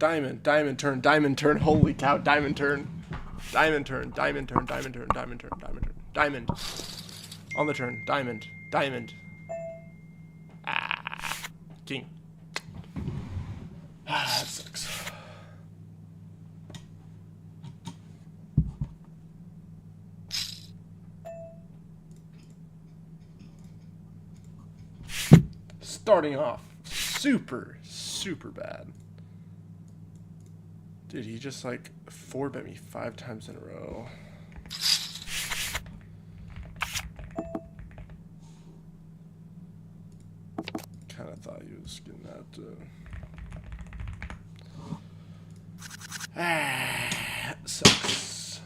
Diamond, diamond turn, diamond turn. Holy cow, diamond turn. Diamond turn, diamond turn, diamond turn, diamond turn, diamond turn. Diamond. On the turn. Diamond. Diamond. Ah. King. Ah, that sucks. Starting off super, super bad. Dude, he just like 4-bet me 5 times in a row. Kind of thought he was getting that. Ah, sucks.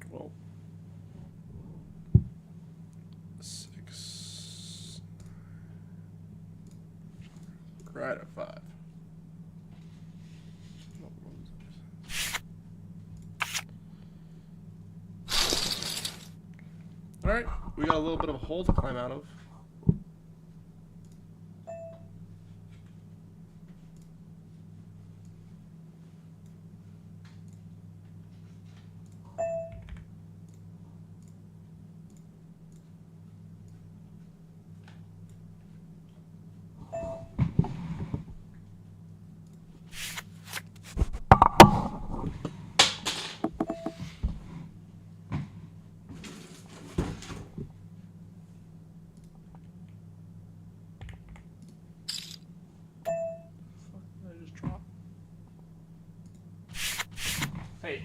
Well, 6. Right at 5. All right, we got a little bit of a hole to climb out of. Hey,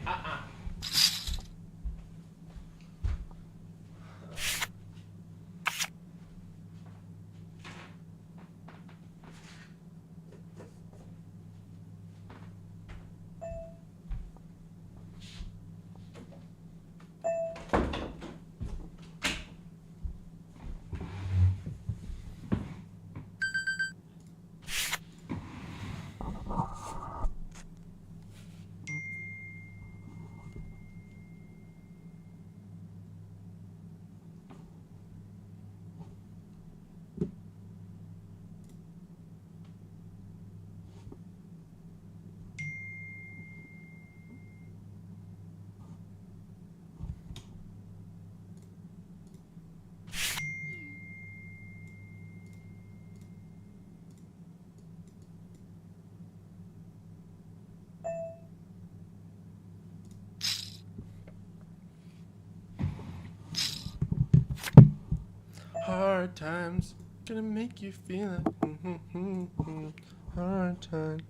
hard times gonna make you feel it. Hard time.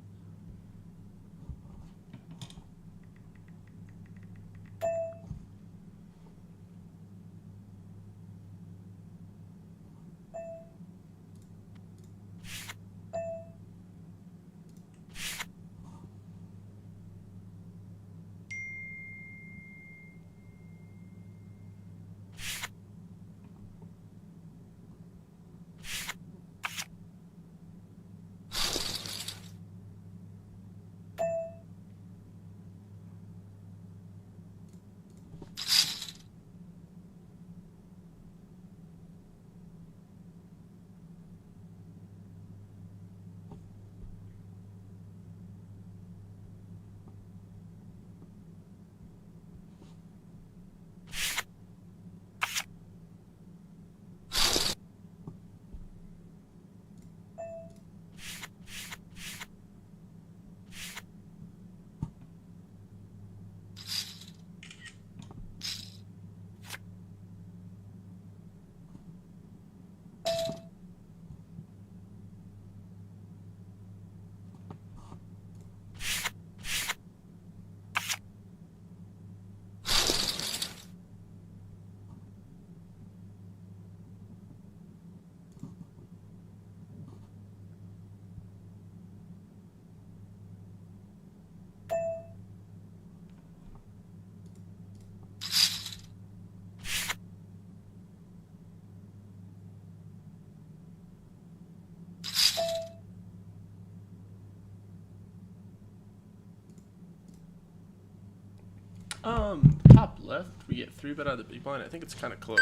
Top left, we get 3-bet out of the big blind. I think it's kind of close.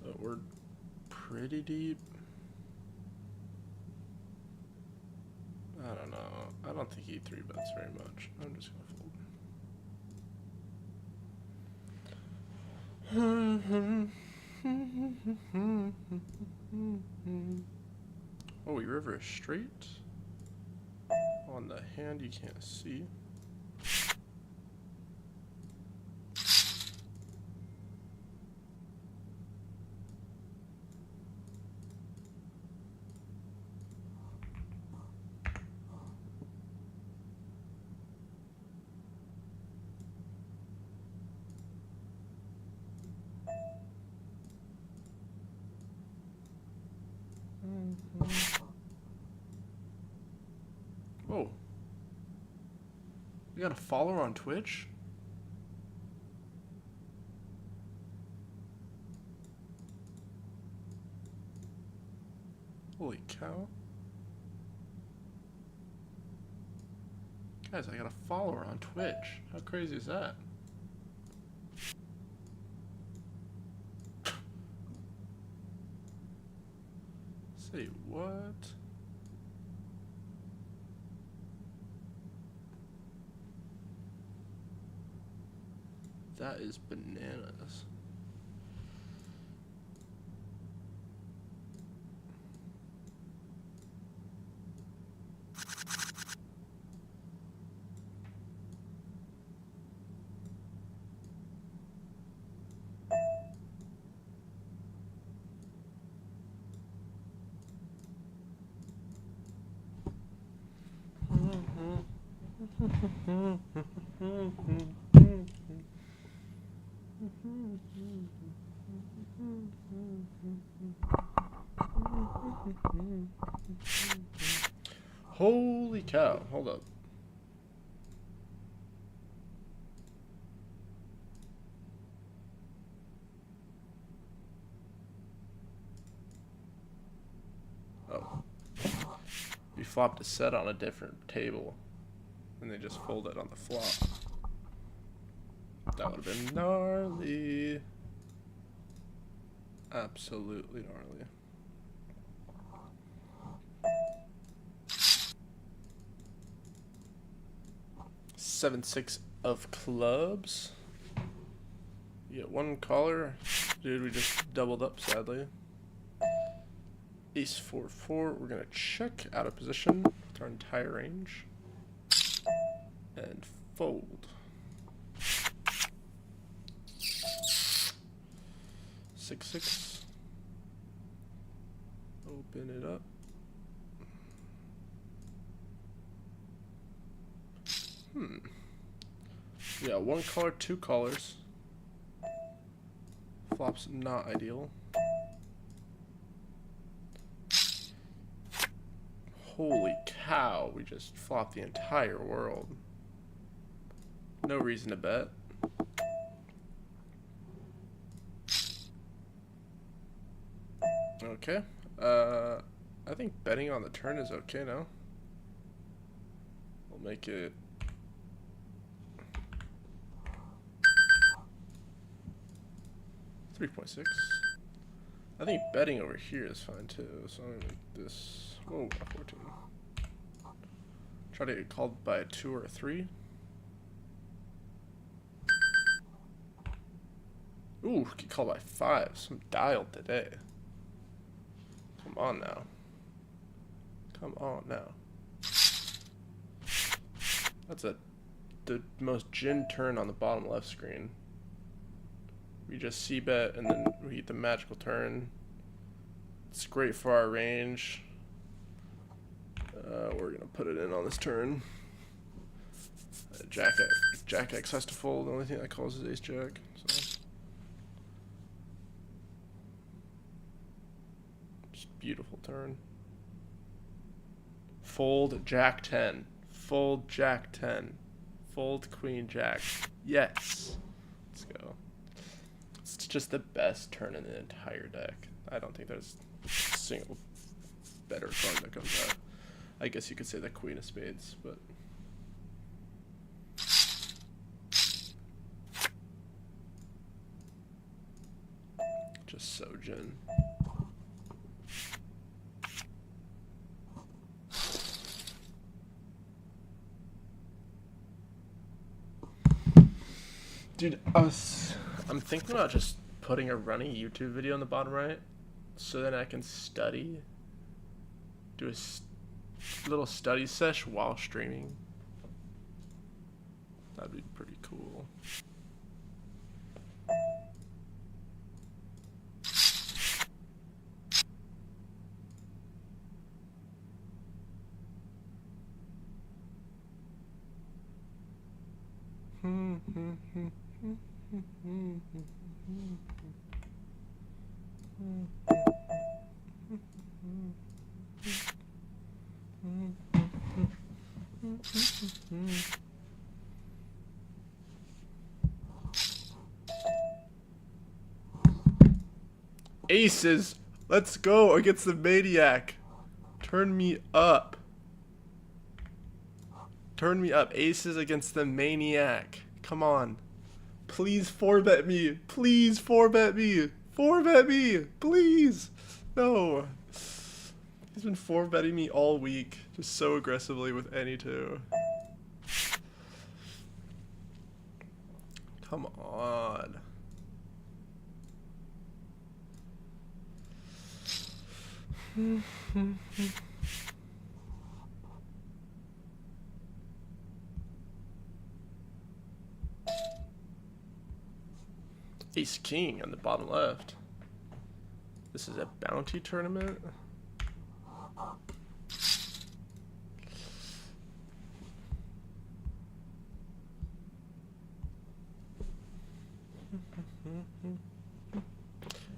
But we're pretty deep. I don't know. I don't think he 3-bets very much. I'm just gonna fold. Oh, we river straight. On the hand you can't see. Whoa. You got a follower on Twitch? Holy cow. Guys, I got a follower on Twitch. How crazy is that? Say what? That is bananas. Holy cow, hold up. Oh. We flopped a set on a different table. And they just folded on the flop. That would have been gnarly. Absolutely gnarly. Seven, 6 of clubs. You get one caller. Dude, we just doubled up, sadly. Ace 4, 4. We're gonna check out of position with our entire range. And fold. 6, 6. Open it up. Yeah, one caller, two callers. Flop's not ideal. Holy cow, we just flopped the entire world. No reason to bet. Okay. I think betting on the turn is okay now. We'll make it 3.6. I think betting over here is fine too, so I'm gonna make this. Whoa, 14. Try to get called by a 2 or a 3. Ooh, get called by 5s. I'm dialed today. Come on now. Come on now. That's the most gin turn on the bottom left screen. We just c-bet and then we get the magical turn. It's great for our range. We're gonna put it in on this turn. Jack X has to fold. The only thing that calls is Ace Jack. So. Just beautiful turn. Fold Jack 10. Fold Jack 10. Fold Queen Jack. Yes. Let's go. It's just the best turn in the entire deck. I don't think there's a single better card that comes out. I guess you could say the Queen of Spades, but Just Sojin. Dude, I'm thinking about just putting a running YouTube video in the bottom right, so then I can study. Do a little study sesh while streaming. That'd be pretty cool. Aces, let's go against the Maniac. Turn me up. Turn me up. Aces against the Maniac. Come on. Please 4-bet me. Please 4-bet me. 4-bet me. Please. No. He's been 4-betting me all week. Just so aggressively with any two. Come on. Ace King on the bottom left. This is a bounty tournament.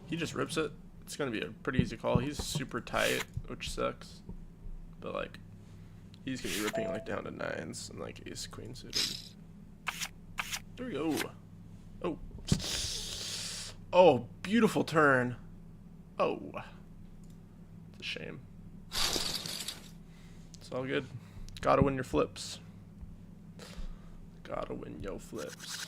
He just rips it. It's gonna be a pretty easy call. He's super tight, which sucks. But like, he's gonna be ripping like down to 9s and like ace queen suited. There we go. Oh. Oh, beautiful turn. Oh. It's a shame. It's all good. Gotta win your flips. Gotta win your flips.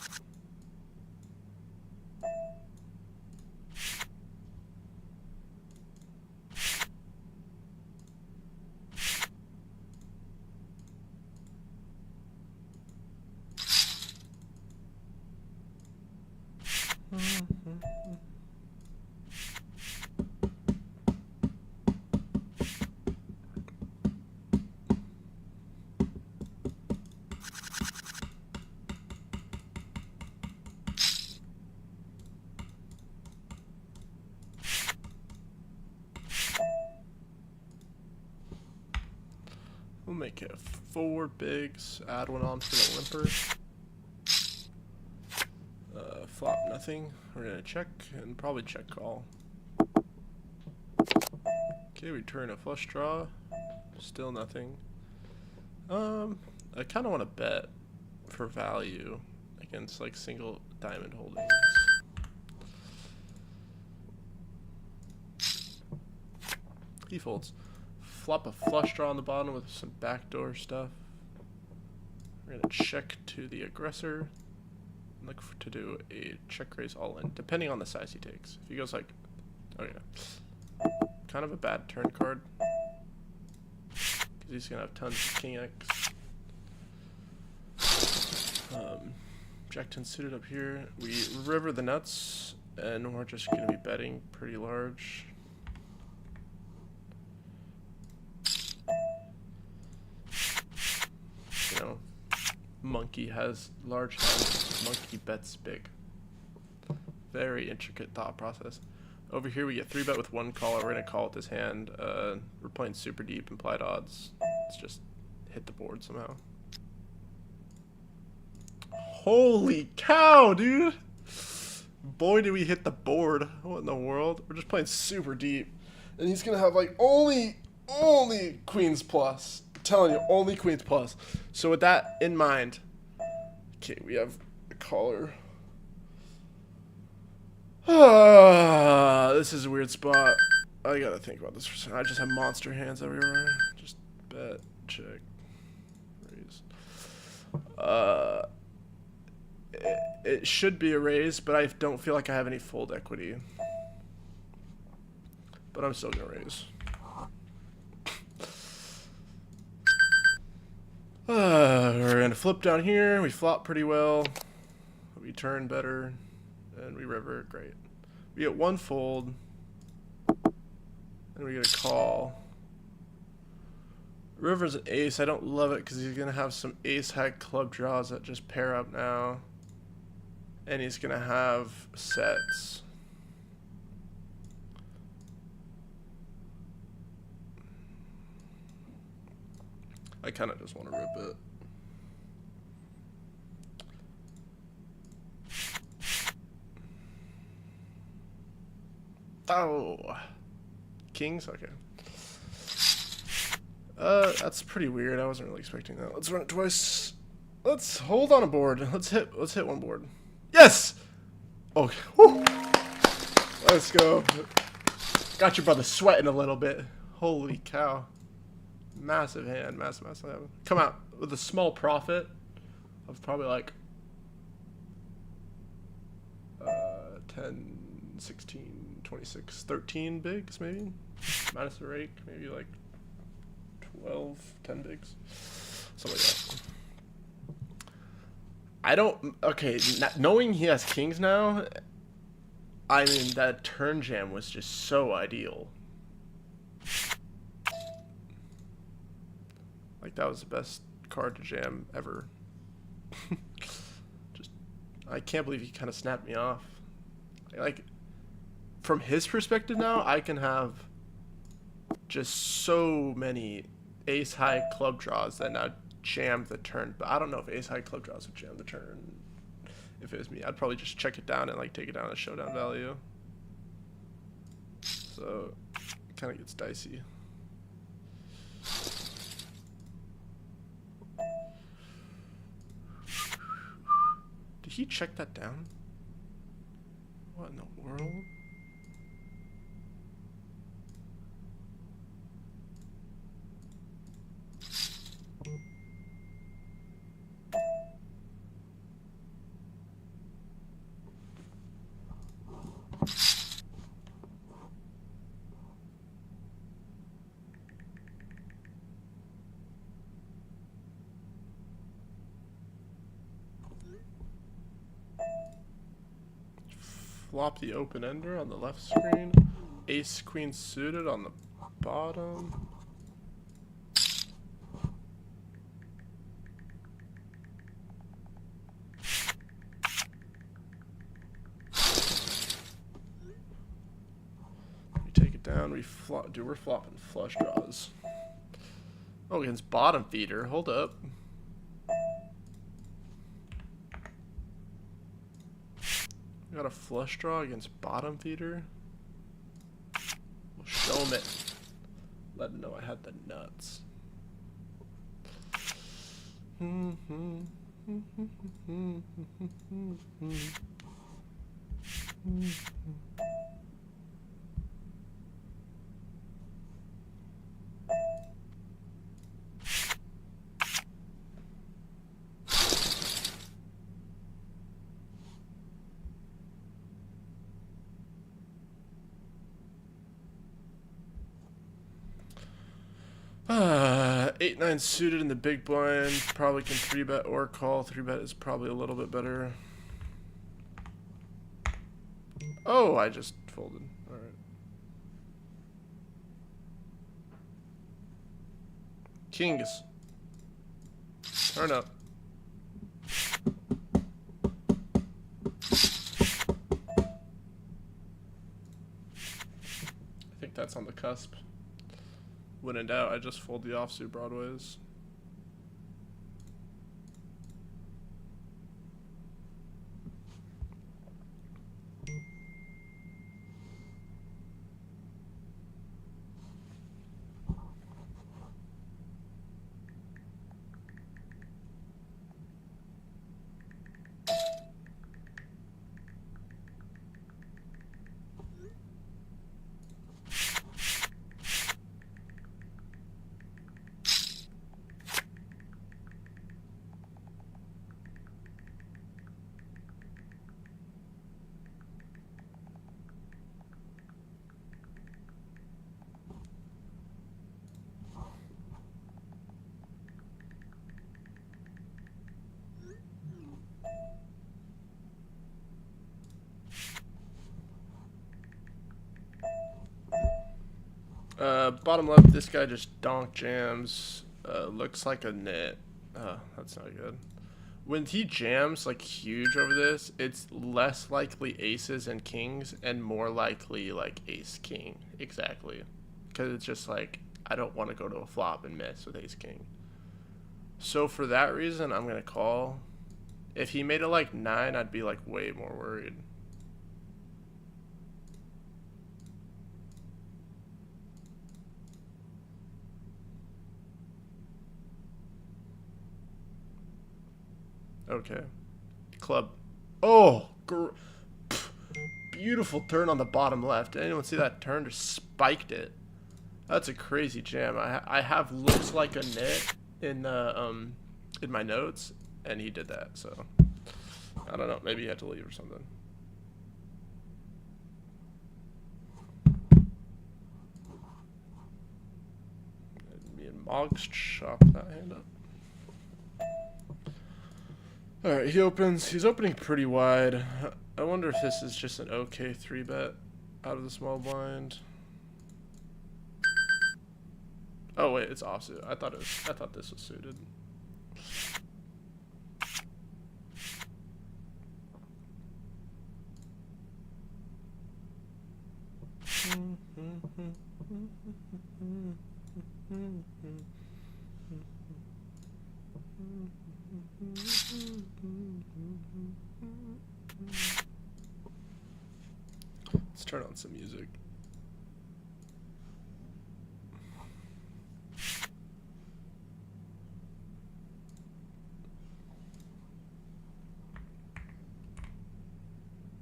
We'll make it 4 bigs, add one on for the limper. Flop nothing. We're gonna check and probably check call. Okay, we turn a flush draw. Still nothing. I kind of want to bet for value against like single diamond holdings. He folds. Flop a flush draw on the bottom with some backdoor stuff. We're gonna check to the aggressor. Look to do a check raise all in, depending on the size he takes. If he goes like, oh yeah, kind of a bad turn card, because he's gonna have tons of king X. Jack 10 suited up here. We river the nuts, and we're just gonna be betting pretty large. You know, monkey has large hands. Monkey bets big. Very intricate thought process. Over here we get 3-bet with 1 caller. We're gonna call with this hand. We're playing super deep implied odds. Let's just hit the board somehow. Holy cow, dude! Boy, did we hit the board. What in the world? We're just playing super deep. And he's gonna have like only queens plus. I'm telling you, only queens plus. So with that in mind, okay, we have a caller. This is a weird spot. I gotta think about this for a second. I just have monster hands everywhere. Just bet, check, raise. It should be a raise, but I don't feel like I have any fold equity. but I'm still gonna raise. We're gonna flip down here. We flop pretty well. We turn better, and we river. Great. We get one fold, and we get a call. River's an ace. I don't love it because he's gonna have some ace high club draws that just pair up now, and he's gonna have sets. I kind of just want to rip it. Oh, kings. Okay. That's pretty weird. I wasn't really expecting that. Let's run it twice. Let's hold on a board. Let's hit one board. Yes. Okay. Woo. Let's go. Got your brother sweating a little bit. Holy cow. Massive hand, massive hand. Come out with a small profit of probably like 10, 16, 26, 13 bigs maybe. Minus the rake, maybe like 12, 10 bigs. Something like that. I don't, okay, knowing he has kings now, I mean, that turn jam was just so ideal. Like, that was the best card to jam ever. Just, I can't believe he kind of snapped me off. Like, from his perspective now, I can have just so many ace high club draws that now jam the turn. But I don't know if ace high club draws would jam the turn. If it was me, I'd probably just check it down and like take it down at showdown value. So, it kind of gets dicey. Did he check that down? What in the world? Flop the open ender on the left screen. Ace queen suited on the bottom. We take it down. We flop. Dude, we're flopping flush draws. Oh, against bottom feeder. Hold up. Got a flush draw against bottom feeder. We'll show him it. Let him know I had the nuts. Eight, 9 suited in the big blind. Probably can 3-bet or call. 3-bet is probably a little bit better. Oh, I just folded. Alright. Kings. Turn up. I think that's on the cusp. When in doubt, I just fold the offsuit broadways. Bottom left, this guy just donk jams. Looks like a nit. That's not good. When he jams like huge over this, it's less likely aces and kings and more likely like ace king. Exactly. Because it's just like, I don't want to go to a flop and miss with ace king. So for that reason, I'm going to call. If he made it like 9, I'd be like way more worried. Okay. Club. Oh, beautiful turn on the bottom left. Did anyone see that turn? Just spiked it. That's a crazy jam. I have looks like a nit in my notes, and he did that. So I don't know. Maybe he had to leave or something. Me and Moggs chop that hand up. Alright, he opens. He's opening pretty wide. I wonder if this is just an okay 3-bet out of the small blind. Oh wait, it's offsuit. I thought this was suited. Let's turn on some music.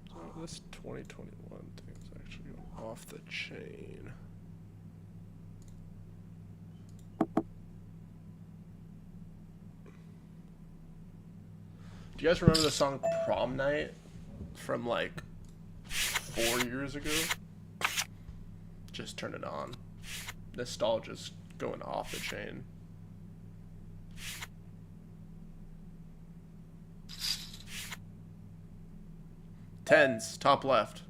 So this 2021 thing is actually going off the chain. Do you guys remember the song Prom Night from like 4 years ago? Just turn it on. Nostalgia's going off the chain. Tens, top left.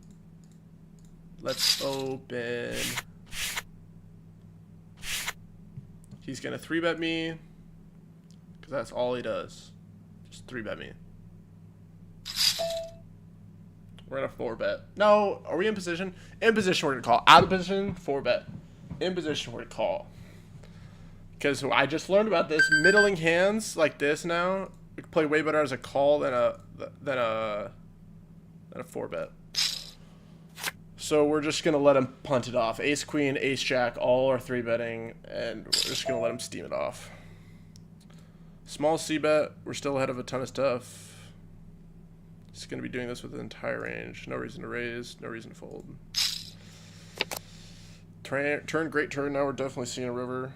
Let's open. He's gonna 3-bet me, because that's all he does. Just 3-bet me. We're gonna 4-bet. No, are we in position? In position, we're gonna call. Out of position, 4-bet. In position, we're gonna call. Because I just learned about this. Middling hands like this now play way better as a call than a 4-bet. So we're just gonna let him punt it off. Ace queen, ace jack, all are 3-betting, and we're just gonna let him steam it off. Small c-bet. We're still ahead of a ton of stuff. He's going to be doing this with the entire range. No reason to raise. No reason to fold. Turn, great turn. Now we're definitely seeing a river.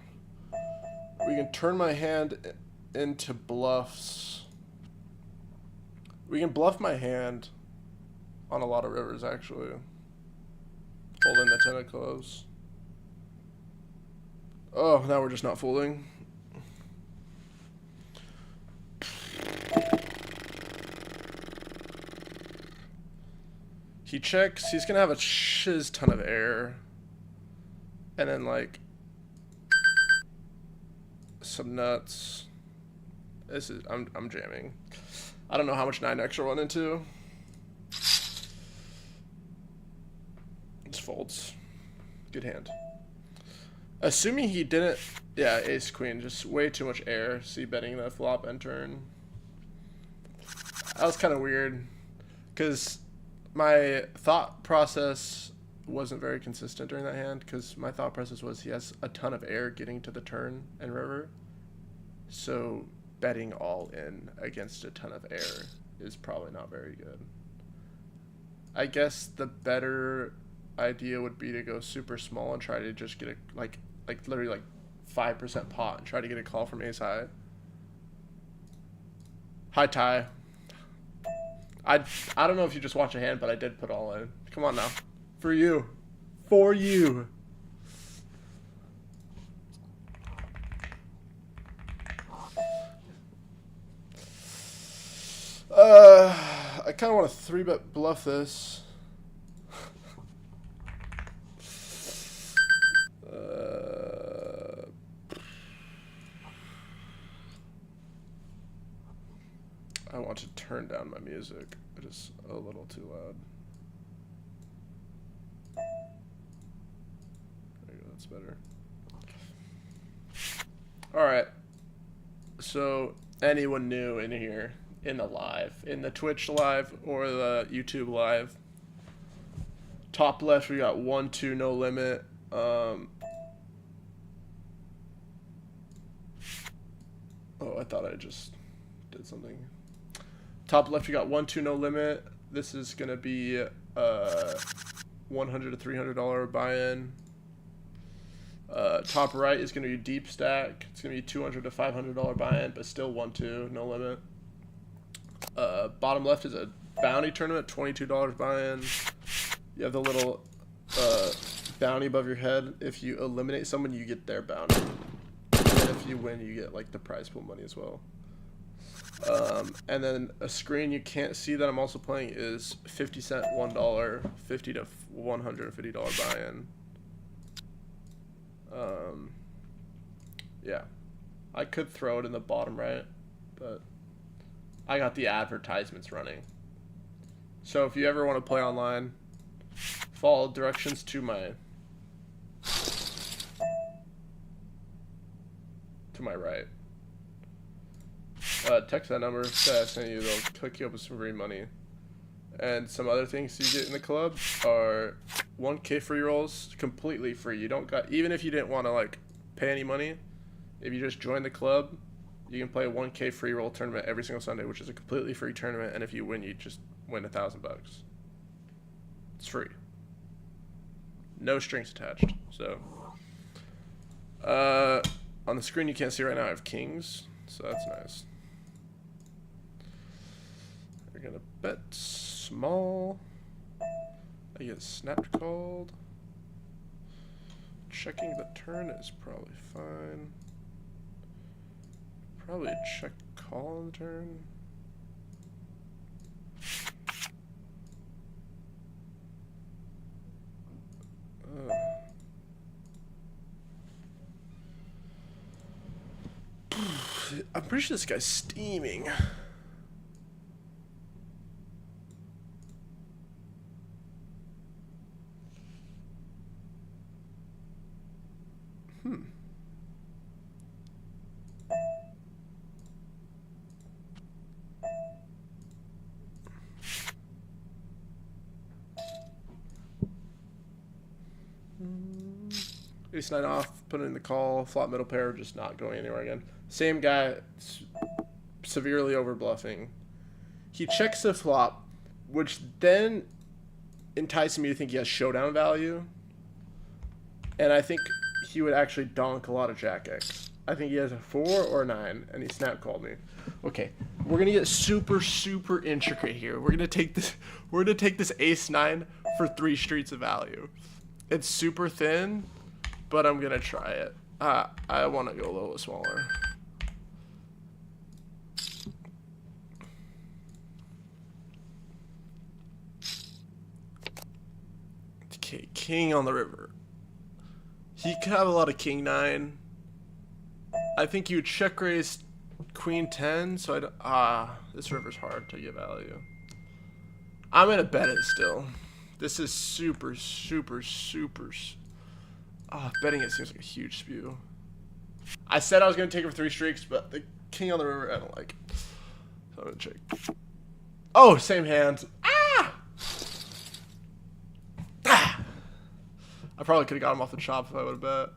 We can turn my hand into bluffs. We can bluff my hand on a lot of rivers, actually. Holding the 10 of clubs. Oh, now we're just not folding. He checks. He's gonna have a shiz ton of air, and then like some nuts. This is I'm jamming. I don't know how much 9x run into. Just folds. Good hand. Assuming he didn't. Yeah, ace queen. Just way too much air. See betting the flop and turn. That was kind of weird, because my thought process wasn't very consistent during that hand, because my thought process was he has a ton of air getting to the turn and river, so betting all in against a ton of air is probably not very good. I guess the better idea would be to go super small and try to just get a like literally like 5% pot and try to get a call from ace high. High tie. I don't know if you just watch a hand, but I did put all in. Come on now. For you. For you. I kind of want to 3-bet bluff this. I want to turn down my music. It is a little too loud. There you go, that's better. Alright. So, anyone new in here, in the live, in the Twitch live or the YouTube live, top left we got 1-2 no limit. Oh, I thought I just did something. Top left we got 1-2 no limit. This is gonna be $100 to $300 buy-in. Top right is gonna be deep stack. It's gonna be $200 to $500 buy-in, but still 1-2 no limit. Bottom left is a bounty tournament, $22 buy-in. You have the little bounty above your head. If you eliminate someone, you get their bounty. And if you win, you get like the prize pool money as well. And then a screen you can't see that I'm also playing is 50 cent $1, $50 to $150 buy-in. Yeah, I could throw it in the bottom right, but I got the advertisements running. So if you ever want to play online, follow directions to my right. Text that number that I sent you. They'll hook you up with some free money. And some other things you get in the club are 1K free rolls, completely free. You don't got, even if you didn't want to like pay any money, if you just join the club, you can play a 1K free roll tournament every single Sunday, which is a completely free tournament. And if you win, you just win $1,000. It's free. No strings attached. So, on the screen you can't see right now, I have kings, so that's nice. We're gonna bet small. I get snapped called. Checking the turn is probably fine. Probably check call on the turn. I'm pretty sure this guy's steaming. Ace 9 off, put in the call, flop middle pair, just not going anywhere again. Same guy, severely over bluffing. He checks the flop, which then entices me to think he has showdown value. And I think he would actually donk a lot of Jack X. I think he has a 4 or a 9, and he snap called me. Okay, we're gonna get super, super intricate here. We're gonna take this Ace 9 for 3 streets of value. It's super thin, but I'm gonna try it. I want to go a little smaller. Okay, king on the river. He could have a lot of king 9. I think you would check raise queen 10, so I don't, this river's hard to get value. I'm gonna bet it still. This is super, super, super. Betting it seems like a huge spew. I said I was gonna take it for 3 streaks, but the king on the river I don't like. So I'm gonna check. Oh, same hand. I probably could have got him off the chop if I would have bet.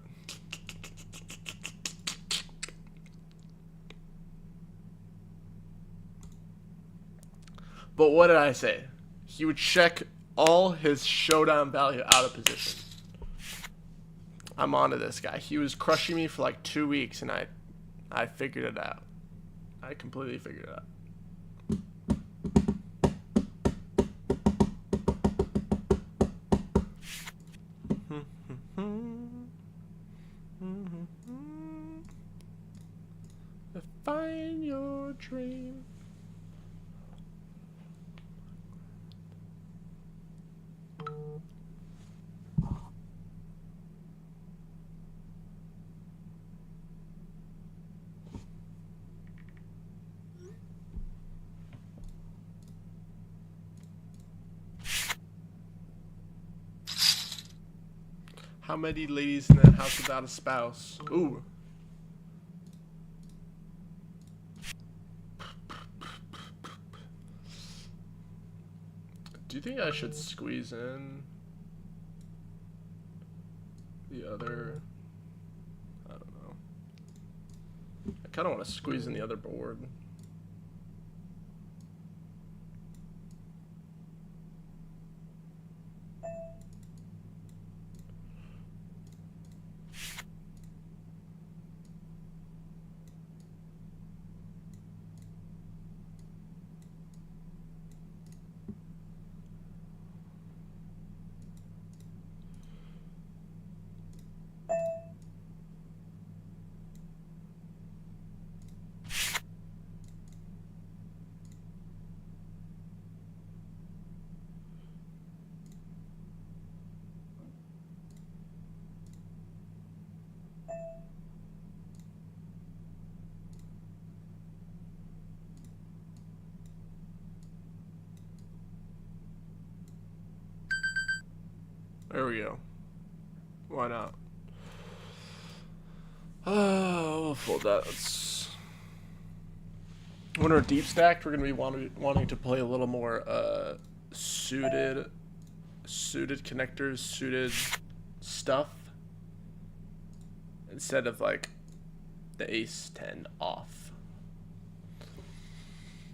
But what did I say? He would check all his showdown value out of position. I'm onto this guy. He was crushing me for like 2 weeks, and I figured it out. I completely figured it out. Find your dream. How many ladies in that house without a spouse? Ooh. Do you think I should squeeze in the other? I don't know. I kind of want to squeeze in the other board. There we go. Why not? We'll fold that. When we're deep stacked, we're gonna be wanting to play a little more suited connectors, suited stuff, instead of like the ace 10 off.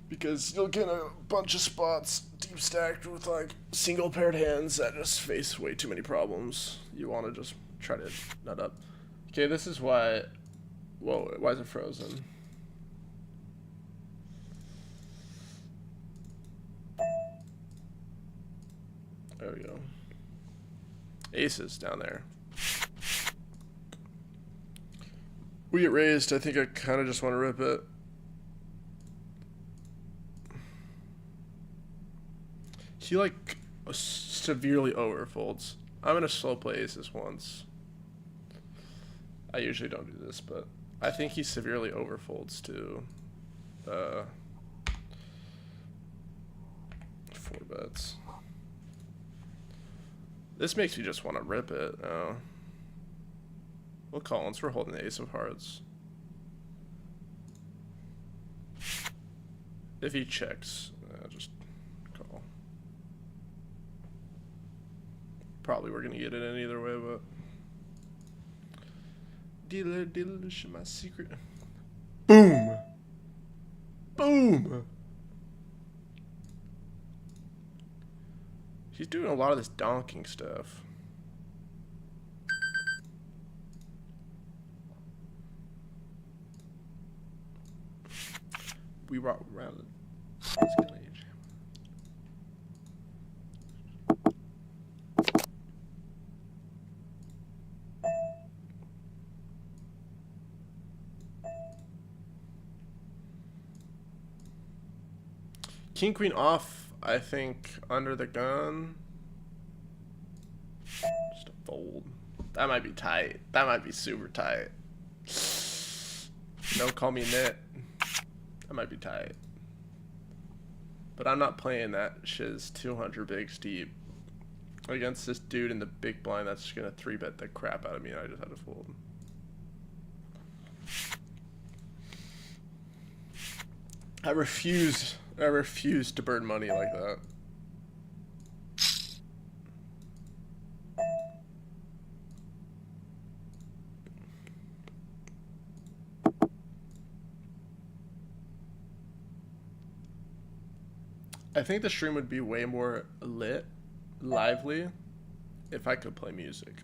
Because you'll get a bunch of spots deep stacked with like single paired hands that just face way too many problems. You want to just try to nut up. Okay, this is why. Whoa, why is it frozen? There we go. Aces down there. We get raised. I think I kind of just want to rip it. He like severely overfolds. I'm gonna slow play aces once. I usually don't do this, but I think he severely overfolds to 4 bets. This makes me just want to rip it. We'll call once we're holding the ace of hearts. If he checks, just call. Probably we're gonna get it in either way, but dealer, my secret. Boom. Boom. He's doing a lot of this donking stuff. We round it. King queen off, I think, under the gun. Just a fold. That might be tight. That might be super tight. Don't call me nit. That might be tight. But I'm not playing that shiz 200 big steep against this dude in the big blind that's just gonna 3-bet the crap out of me and I just had to fold. I refuse to burn money like that. I think the stream would be way more lively, if I could play music.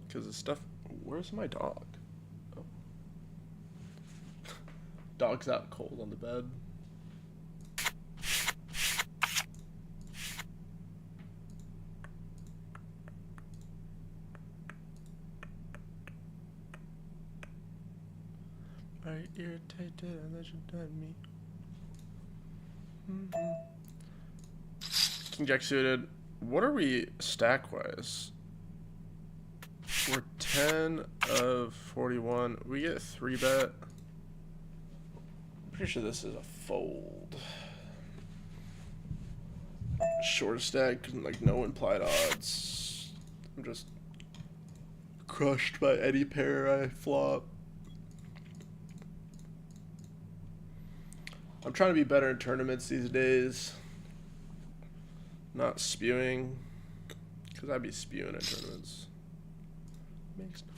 Because the stuff... Where's my dog? Oh. Dog's out cold on the bed. Are you irritated unless you done me? King Jack suited. What are we stack-wise? We're 10 of 41. We get 3-bet. Pretty sure this is a fold. Short stack, like no implied odds. I'm just crushed by any pair I flop. I'm trying to be better in tournaments these days. Not spewing, because I'd be spewing in tournaments. Makes no.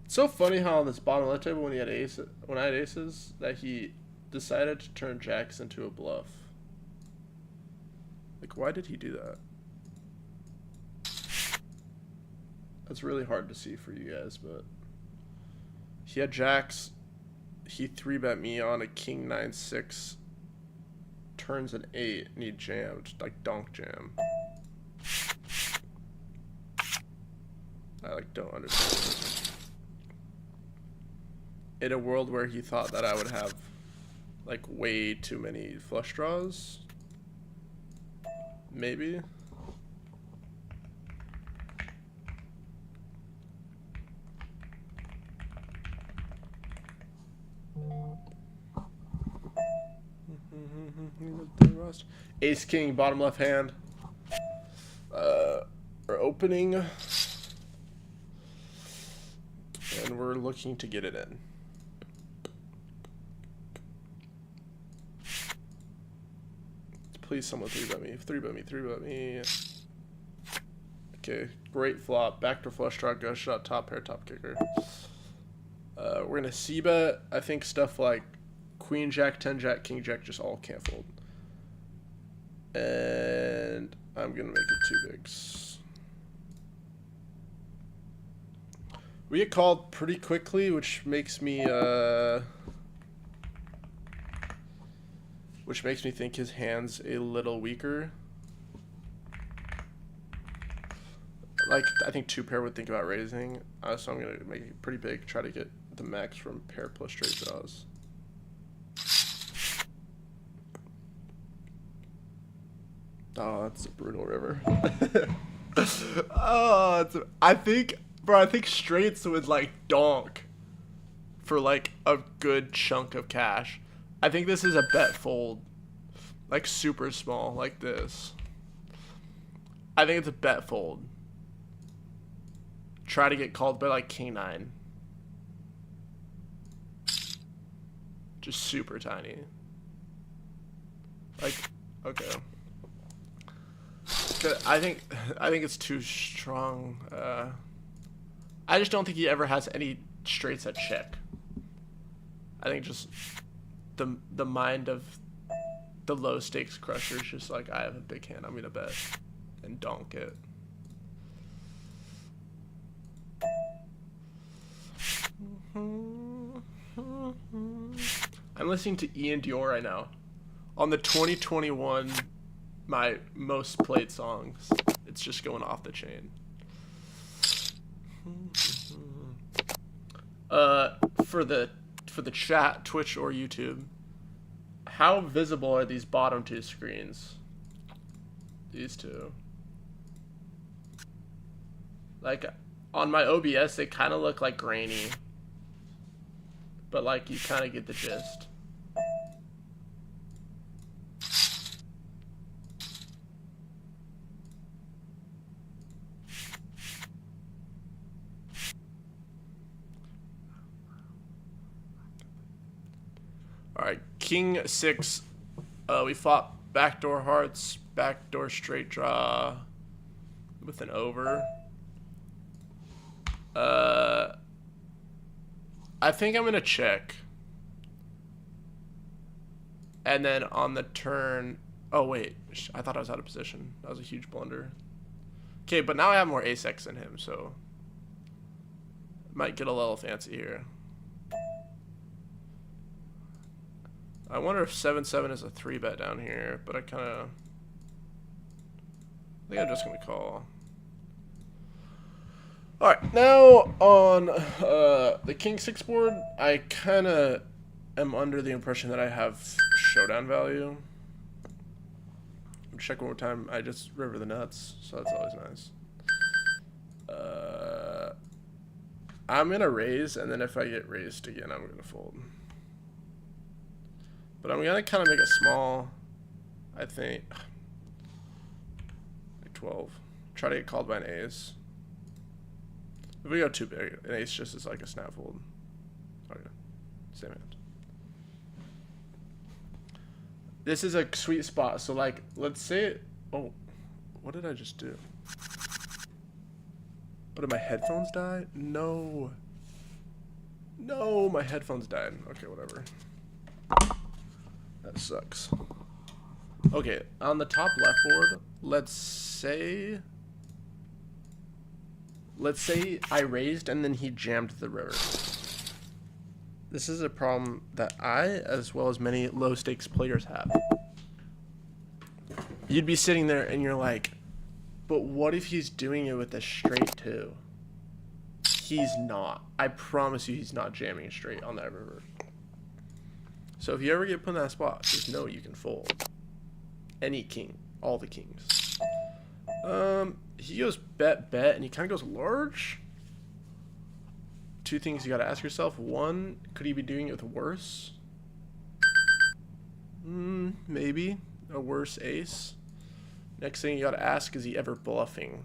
It's so funny how on this bottom left table when I had aces, that he decided to turn jacks into a bluff. Like, why did he do that? That's really hard to see for you guys, but he had jacks. He 3-bet me on a king 9-6, turns an 8, and he jammed, like donk jam. I like don't understand this. In a world where he thought that I would have like way too many flush draws, maybe. Ace king bottom left hand. We're opening, and we're looking to get it in. Please, someone 3-bet me. 3-bet me. 3-bet me. Okay, great flop. Backdoor flush draw, ghost shot, top pair, top kicker. We're gonna c-bet. I think stuff like queen jack, 10 jack, king jack just all can't fold. And I'm gonna make it 2 bigs. We get called pretty quickly, which makes me think his hand's a little weaker. Like, I think 2-pair would think about raising, so I'm gonna make it pretty big, try to get the max from pair plus straight draws. Oh, that's a brutal river. Oh, I think straights would like donk for like a good chunk of cash. I think this is a bet fold, like super small, like this. I think it's a bet fold. Try to get called by like king 9. Just super tiny. Like, okay. I think it's too strong. I just don't think he ever has any straights at check. I think just the mind of the low stakes crusher is just like, I have a big hand, I'm gonna bet and donk it. I'm listening to Ian Dior right now on the 2021 my most played songs. It's just going off the chain. For the chat, Twitch or YouTube, how visible are these bottom 2 screens? These two. Like on my OBS, they kind of look like grainy, but like you kind of get the gist. Alright, king 6. We fought backdoor hearts, backdoor straight draw with an over. I think I'm gonna check. And then on the turn, oh wait, I thought I was out of position. That was a huge blunder. Okay, but now I have more ace-x in him, so might get a little fancy here. I wonder if 7-7 is a 3-bet down here, but I think I'm just gonna call. Alright, now on the king 6 board, I kind of am under the impression that I have showdown value. Check one more time. I just river the nuts, so that's always nice. I'm going to raise, and then if I get raised again, I'm going to fold. But I'm going to kind of make a small, I think, like 12. Try to get called by an ace. If we go too big, an ace just is like a snap fold. Okay, same hand. This is a sweet spot. So like, let's say, oh, what did I just do? Oh, did my headphones die? No. No, my headphones died. Okay, whatever. That sucks. Okay, on the top left board, let's say I raised and then he jammed the river. This is a problem that I, as well as many low stakes players, have. You'd be sitting there and you're like, but what if he's doing it with a straight two? He's not. I promise you he's not jamming straight on that river. So if you ever get put in that spot, just know you can fold. Any king. All the kings. He goes bet, and he kind of goes large. Two things you got to ask yourself. One, could he be doing it with worse? Maybe. A worse ace. Next thing you got to ask, is he ever bluffing?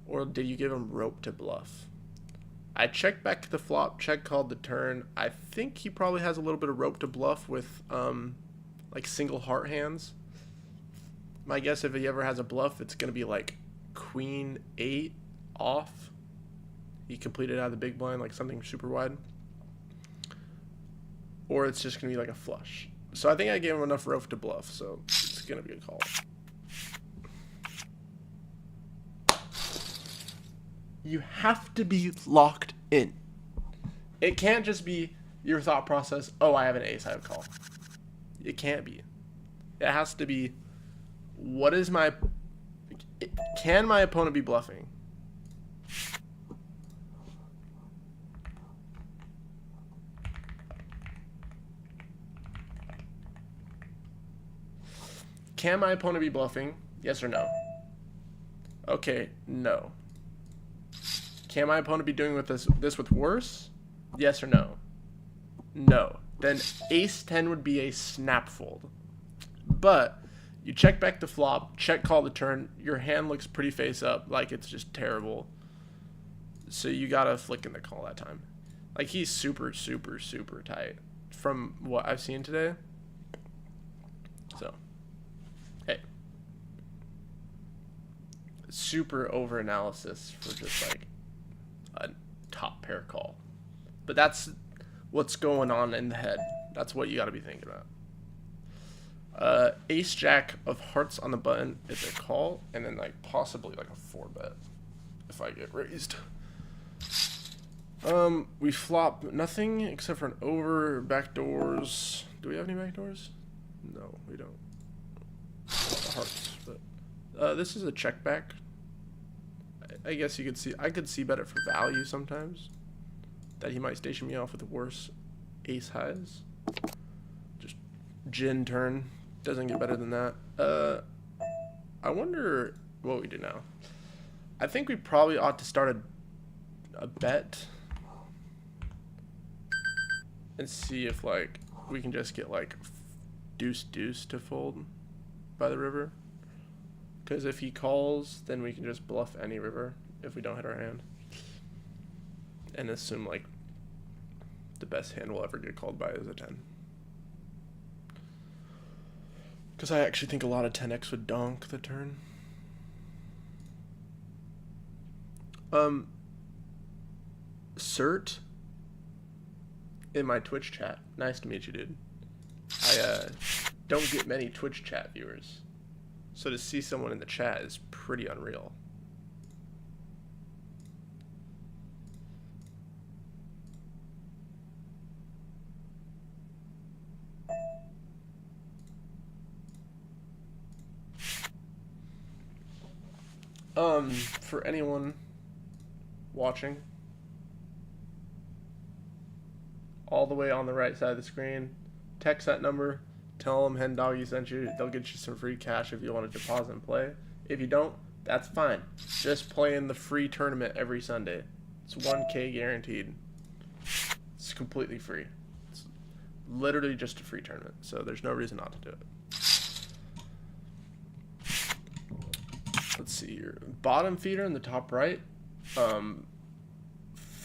Or did you give him rope to bluff? I checked back the flop, check called the turn. I think he probably has a little bit of rope to bluff with like single heart hands. My guess, if he ever has a bluff, it's going to be like queen 8 off. He completed out of the big blind, like something super wide. Or it's just going to be like a flush. So I think I gave him enough rope to bluff, so it's going to be a call. You have to be locked in. It can't just be your thought process, oh, I have an ace, I have a call. It can't be. It has to be, can my opponent be bluffing? Can my opponent be bluffing? Yes or no? Okay, no. Can my opponent be doing with this with worse? Yes or no? No. Then ace 10 would be a snap fold. But you check back the flop, check call the turn, your hand looks pretty face up, like it's just terrible. So you gotta flick in the call that time. Like he's super, super, super tight from what I've seen today. So, hey. Super over analysis for just like a top pair call. But that's what's going on in the head. That's what you got to be thinking about. Ace jack of hearts on the button is a call, and then like possibly like a 4-bet if I get raised. We flop nothing except for an over, backdoors. Do we have any backdoors? No, we don't. Hearts, but this is a check back. I guess you could see, I could see better for value sometimes. That he might station me off with worse ace highs. Just gin turn. Doesn't get better than that. I wonder what we do now. I think we probably ought to start a bet. And see if like we can just get like deuce to fold by the river. Because if he calls, then we can just bluff any river if we don't hit our hand. And assume, like, the best hand we'll ever get called by is a 10. Because I actually think a lot of 10x would donk the turn. Cert in my Twitch chat. Nice to meet you, dude. I don't get many Twitch chat viewers. So to see someone in the chat is pretty unreal. For anyone watching, all the way on the right side of the screen, text that number. Tell them Hen Doggy sent you. They'll get you some free cash if you want to deposit and play. If you don't, that's fine. Just play in the free tournament every Sunday. It's 1K guaranteed. It's completely free. It's literally just a free tournament, so there's no reason not to do it. Let's see here. Bottom feeder in the top right.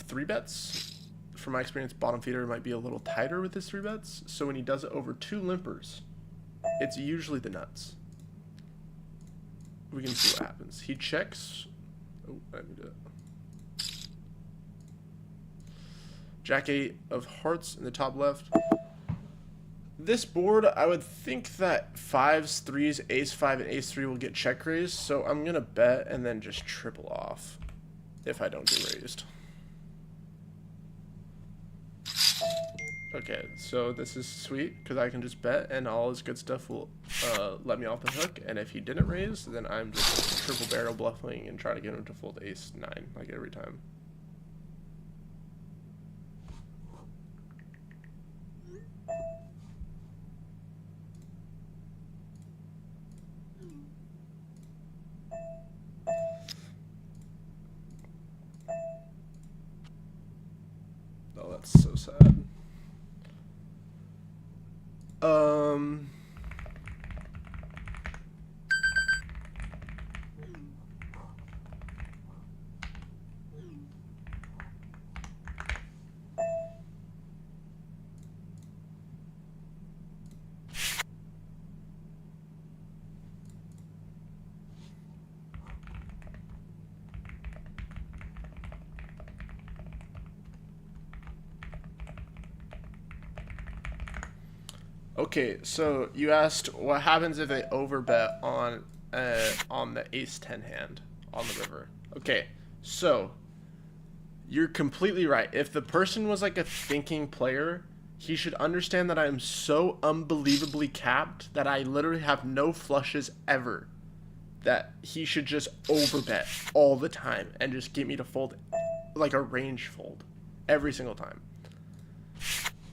3 bets. From my experience, bottom feeder might be a little tighter with his 3 bets. So when he does it over 2 limpers, it's usually the nuts. We can see what happens. He checks. Oh, I need it. Jack 8 of hearts in the top left. This board, I would think that 5s, 3s, ace 5, and ace 3 will get check raised. So I'm going to bet and then just triple off if I don't get raised. Okay, so this is sweet because I can just bet and all his good stuff will let me off the hook. And if he didn't raise, then I'm just triple barrel bluffing and try to get him to fold ace 9 like every time. Oh, that's so sad. Okay, so you asked what happens if they overbet on the ace 10 hand on the river. Okay, so you're completely right. If the person was like a thinking player, he should understand that I am so unbelievably capped that I literally have no flushes ever. That he should just overbet all the time and just get me to fold like a range fold every single time.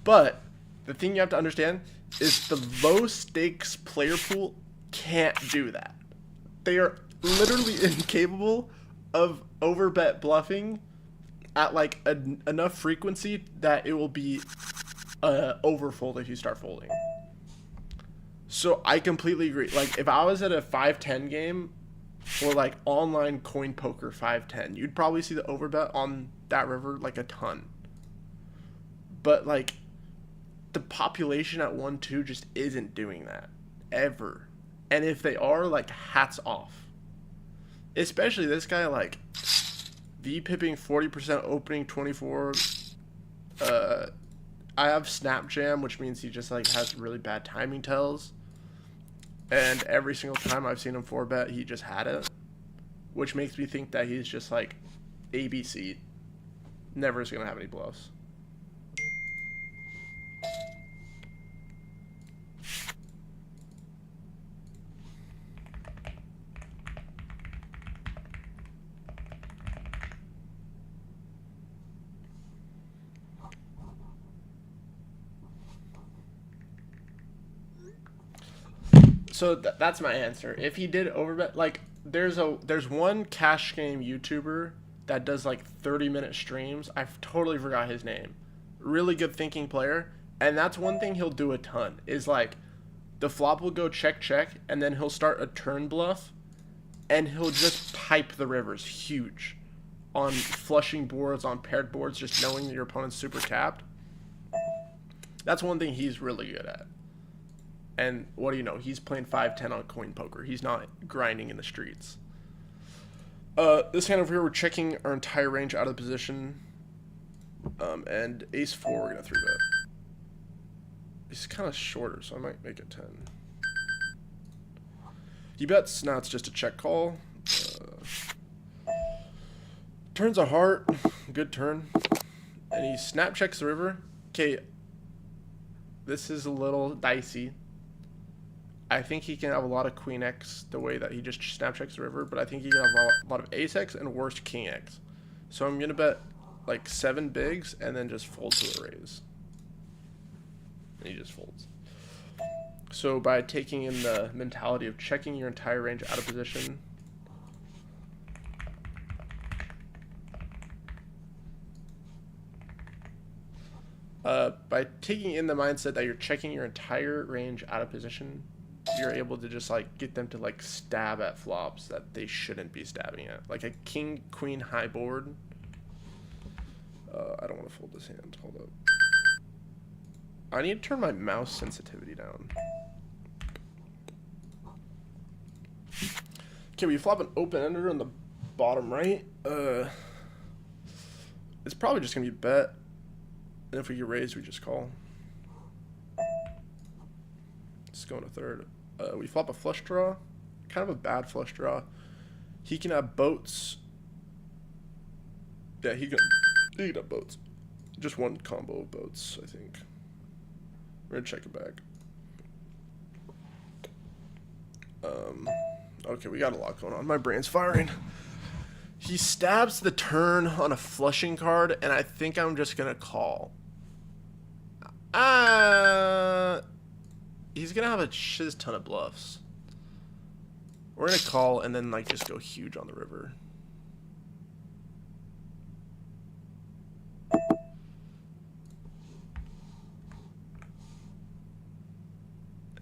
But the thing you have to understand is the low stakes player pool can't do that. They are literally incapable of overbet bluffing at like enough frequency that it will be overfold if you start folding. So I completely agree. Like if I was at a 5-10 game or like online coin poker 5-10, you'd probably see the overbet on that river like a ton. But like the population at 1-2 just isn't doing that ever. And if they are, like, hats off. Especially this guy, like V-pipping 40% opening 24. I have snap jam, which means he just like has really bad timing tells. And every single time I've seen him 4-bet, he just had it, which makes me think that he's just like ABC, never is gonna have any bluffs. So that's my answer. If he did overbet, like there's one cash game YouTuber that does like 30-minute streams. I totally forgot his name. Really good thinking player, and that's one thing he'll do a ton. Is like the flop will go check check, and then he'll start a turn bluff, and he'll just pipe the rivers huge on flushing boards, on paired boards, just knowing that your opponent's super capped. That's one thing he's really good at. And what do you know? He's playing 5-10 on coin poker. He's not grinding in the streets. This hand over here, we're checking our entire range out of the position. And ace 4, we're going to 3-bet. He's kind of shorter, so I might make it 10. He bets. Now it's just a check call. Turns a heart. Good turn. And he snap checks the river. Okay. This is a little dicey. I think he can have a lot of Queen X the way that he just snap checks the river, but I think he can have a lot of Ace X and worst King X. So I'm going to bet like 7 bigs and then just fold to a raise. And he just folds. So by taking in the mentality of checking your entire range out of position, By taking in the mindset that you're checking your entire range out of position, you're able to just like get them to like stab at flops that they shouldn't be stabbing at. Like a king queen high board. I don't want to fold this hand. Hold up. I need to turn my mouse sensitivity down. Okay, we flop an open ender on the bottom right. It's probably just gonna be bet. And if we get raised, we just call. Let's go into third. We flop a flush draw. Kind of a bad flush draw. He can have boats. Yeah, he can have boats. Just one combo of boats, I think. We're gonna check it back. Okay, we got a lot going on. My brain's firing. He stabs the turn on a flushing card, and I think I'm just gonna call. He's gonna have a shiz ton of bluffs. We're gonna call and then like just go huge on the river.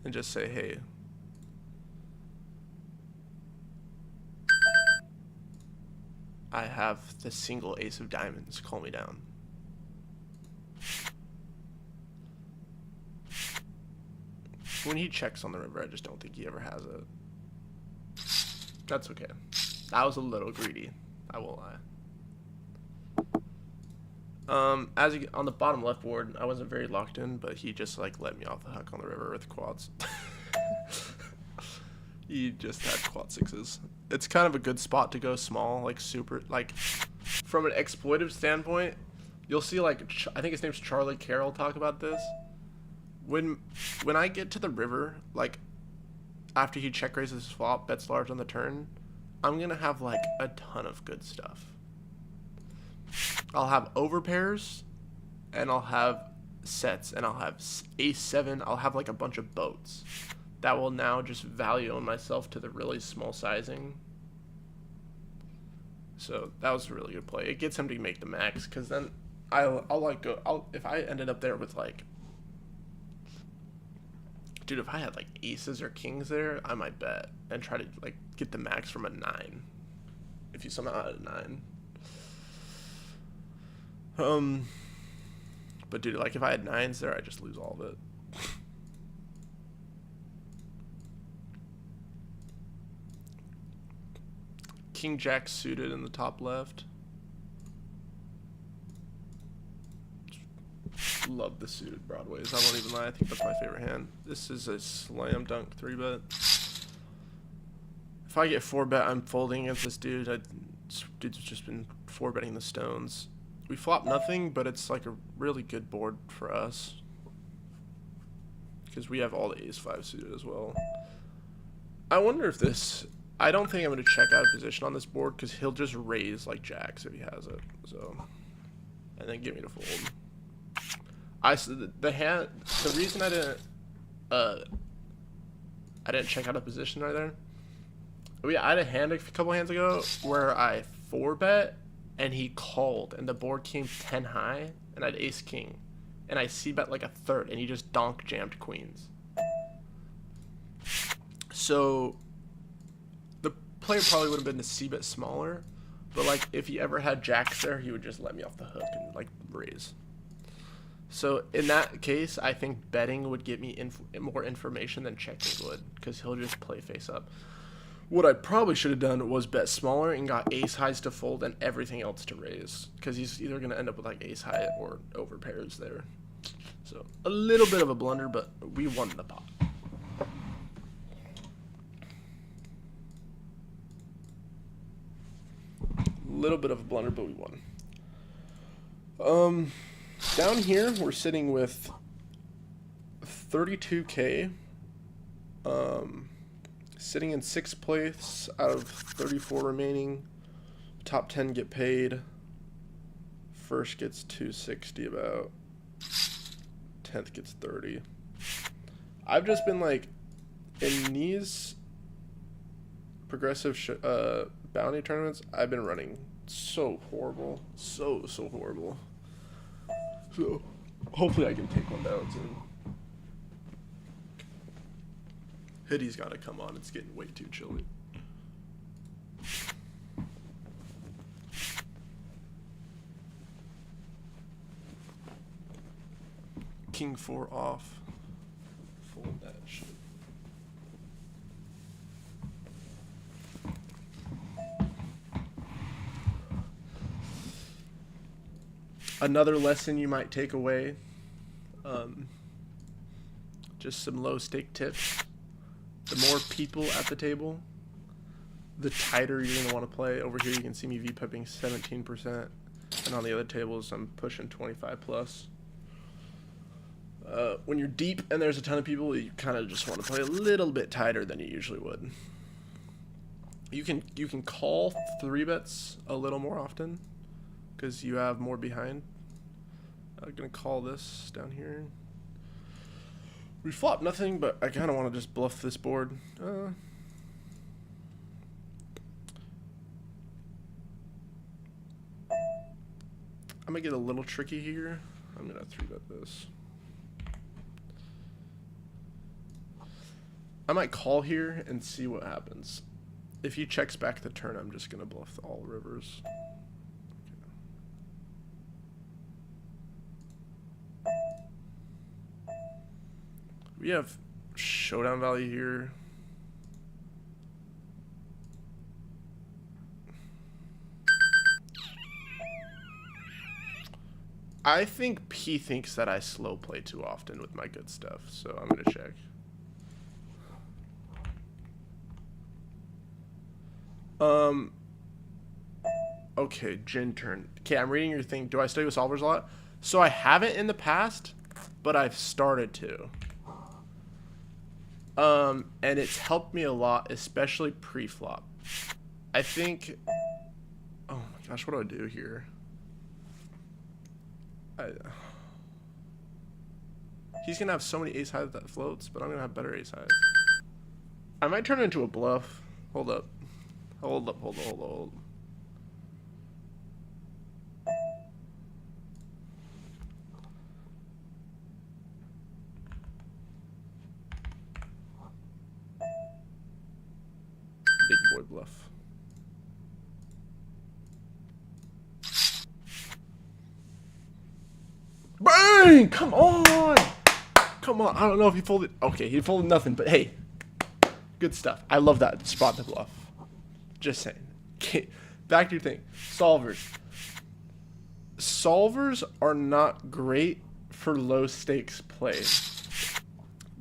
And just say, hey. I have the single ace of diamonds. Call me down. When he checks on the river, I just don't think he ever has it. That's okay. That was a little greedy. I won't lie. As he, on the bottom left board, I wasn't very locked in, but he just like let me off the hook on the river with quads. He just had quad sixes. It's kind of a good spot to go small, like super, like from an exploitive standpoint. You'll see like I think his name's Charlie Carroll talk about this. When I get to the river, like after he check raises his flop, bets large on the turn, I'm gonna have like a ton of good stuff. I'll have overpairs, and I'll have sets, and I'll have ace seven. I'll have like a bunch of boats that will now just value on myself to the really small sizing. So that was a really good play. It gets him to make the max, because then I'll like go. If I ended up there with like, dude, if I had like aces or kings there, I might bet and try to like get the max from a 9. If you somehow had a 9. But dude, like if I had 9s there, I just lose all of it. King Jack suited in the top left. Love the suited broadways. I won't even lie. I think that's my favorite hand. This is a slam dunk 3-bet. If I get 4-bet, I'm folding against this dude. Dude's just been 4-betting the stones. We flop nothing, but it's like a really good board for us, because we have all the ace-5 suited as well. I wonder if this... I don't think I'm going to check out of position on this board, because he'll just raise like jacks if he has it. So, and then get me to fold. The reason I didn't check out of position right there. I had a hand a couple hands ago where I 4-bet and he called, and the board came 10 high, and I had ace king, and I c-bet like a third, and he just donk jammed queens. So the player probably would have been the c-bet smaller, but like if he ever had jacks there, he would just let me off the hook and like raise. So in that case, I think betting would get me more information than checking would, because he'll just play face up. What I probably should have done was bet smaller and got ace highs to fold and everything else to raise, because he's either going to end up with like ace high or over pairs there. So a little bit of a blunder, but we won the pot. Little bit of a blunder, but we won. Down here, we're sitting with 32K. Sitting in 6th place out of 34 remaining. Top 10 get paid. First gets 260 about. 10th gets 30. I've just been like, in these progressive bounty tournaments, I've been running so horrible. So horrible. So Hopefully I can take one down soon. Hoodie's gotta come on. It's getting way too chilly. King 4 off. Fold that shit. Another lesson you might take away, just some low stake tips. The more people at the table, the tighter you're going to want to play. Over here you can see me VPIPing 17%, and on the other tables I'm pushing 25 plus. When you're deep and there's a ton of people, you kind of just want to play a little bit tighter than you usually would. You can call 3-bets a little more often because you have more behind. I'm gonna call this down here. We flop nothing, but I kind of want to just bluff this board. I'm gonna get a little tricky here. I'm gonna 3-bet this. I might call here and see what happens. If he checks back the turn, I'm just gonna bluff all rivers. We have showdown value here. I think P thinks that I slow play too often with my good stuff, so I'm gonna check. Okay, Jin turn. Okay, I'm reading your thing. Do I study with solvers a lot? So I haven't in the past, but I've started to. And it's helped me a lot, especially pre-flop. I think, oh my gosh, what do I do here? He's gonna have so many ace highs that floats, but I'm gonna have better ace highs. I might turn it into a bluff. Hold up. Hold up, hold up, hold up, hold up. Big boy bluff. Bang! Come on! Come on. I don't know if he folded. Okay, he folded nothing, but hey. Good stuff. I love that spot to bluff. Just saying. Okay, back to your thing. Solvers. Solvers are not great for low stakes play.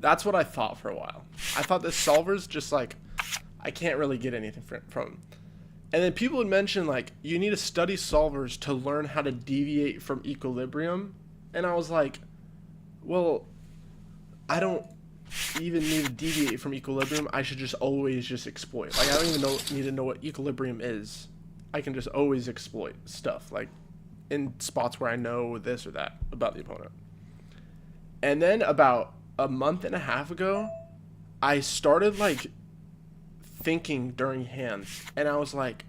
That's what I thought for a while. I thought that solvers just like, I can't really get anything from. And then people would mention like, you need to study solvers to learn how to deviate from equilibrium. And I was like, well, I don't even need to deviate from equilibrium. I should just always just exploit. Like, I don't even need to know what equilibrium is. I can just always exploit stuff, like in spots where I know this or that about the opponent. And then about a month and a half ago, I started like thinking during hands, and I was like,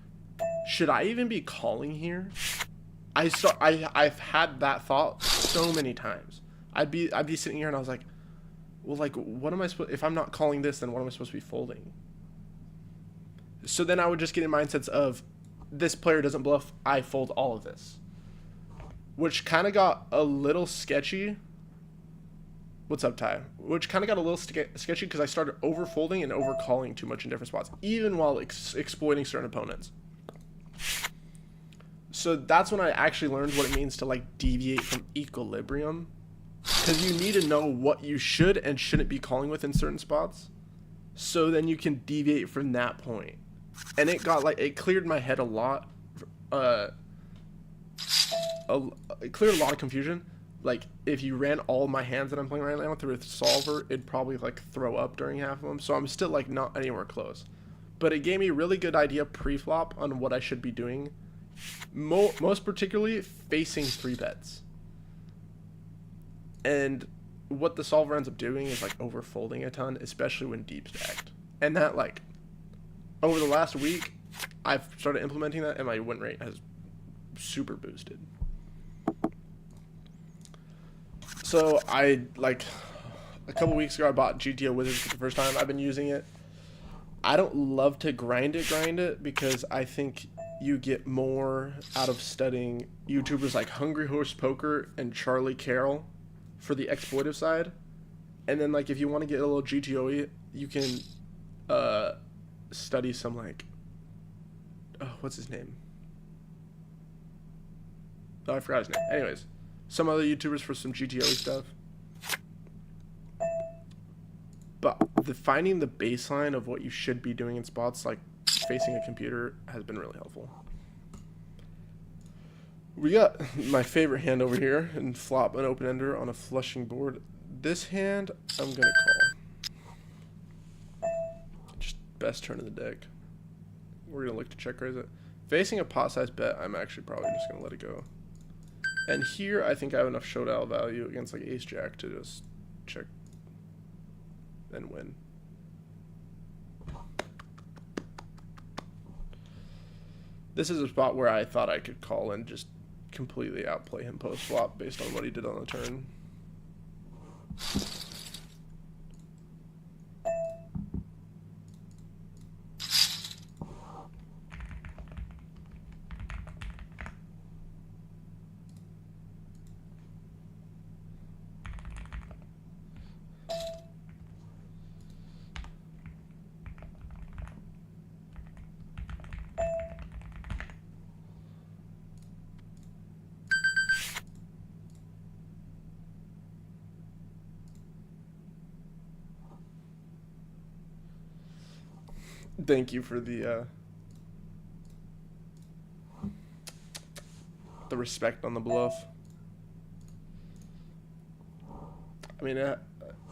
should I even be calling here? I've had that thought so many times. I'd be sitting here and I was like, well, like, what am I supposed, if I'm not calling this, then what am I supposed to be folding? So then I would just get in mindsets of, this player doesn't bluff, I fold all of this. Which kind of got a little sketchy. What's up, Ty? Which kind of got a little sketchy because I started overfolding and overcalling too much in different spots, even while exploiting certain opponents. So that's when I actually learned what it means to like deviate from equilibrium. Because you need to know what you should and shouldn't be calling with in certain spots. So then you can deviate from that point. And it got like, it cleared my head a lot. It cleared a lot of confusion. Like, if you ran all my hands that I'm playing right now through a solver, it'd probably like throw up during half of them. So I'm still like not anywhere close. But it gave me a really good idea pre-flop on what I should be doing. Most particularly facing 3-bets. And what the solver ends up doing is like overfolding a ton, especially when deep stacked. And that, like, over the last week, I've started implementing that, and my win rate has super boosted. So I like a couple weeks ago I bought GTO Wizards for the first time. I've been using it. I don't love to grind it because I think you get more out of studying YouTubers like Hungry Horse Poker and Charlie Carroll for the exploitive side. And then like if you want to get a little GTO-y, you can study some like what's his name? Oh, I forgot his name. Anyways, some other YouTubers for some GTO stuff. But finding the baseline of what you should be doing in spots like facing a computer has been really helpful. We got my favorite hand over here and flop an open ender on a flushing board. This hand I'm gonna call. Just best turn of the deck. We're gonna look to check raise it. Facing a pot size bet, I'm actually probably just gonna let it go. And here I think I have enough showdown value against like ace jack to just check and win. This is a spot where I thought I could call and just completely outplay him post flop based on what he did on the turn. Thank you for the respect on the bluff. I mean,